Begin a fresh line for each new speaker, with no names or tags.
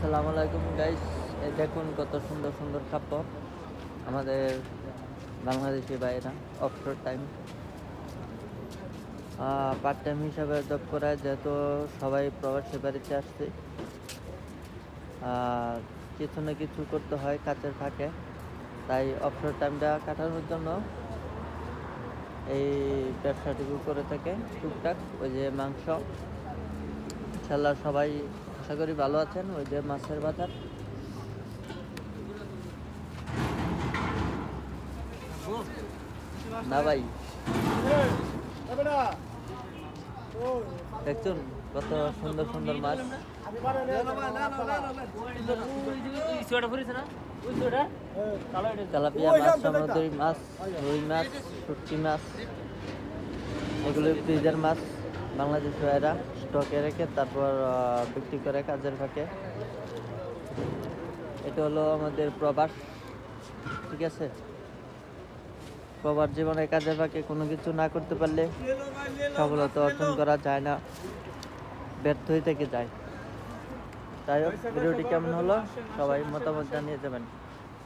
আসসালামু আলাইকুম গাইস, এই দেখুন কত সুন্দর সুন্দর কাপড় আমাদের বাংলাদেশি ভাইয়েরা অফশোর টাইম পার্ট টাইম হিসাবে জব করায়, যেহেতু সবাই প্রবাসী বাড়িতে আসছে, কিছু না কিছু করতে হয় কাজের ফাঁকে। তাই অফশোর টাইমটা কাটানোর জন্য এই ব্যবসাটুকু করে থাকে টুকটাক। ওই যে মাংস, ইনশাল্লাহ সবাই আশা করি ভালো আছেন। ওই যে মাছের বাজার, না ভাই দেখছুন কত সুন্দর সুন্দর মাছ, তেলাপিয়া মাছ, সামুদ্রিক মাছ, রুই মাছ, শুটকি মাছ, এগুলো ফ্রিজের মাছ বাংলাদেশ ভাইয়েরা স্টকে রেখে তারপর বিক্রি করে কাজের ফাঁকে। এটা হলো আমাদের প্রবাস, ঠিক আছে। প্রবাস জীবনে কাজের ফাঁকে কোনো কিছু না করতে পারলে সফলতা অর্জন করা যায় না, ব্যর্থ হয়ে থেকে যায়। তাই হোক, ভিডিওটি কেমন হলো সবাই মতামত জানিয়ে যাবেন।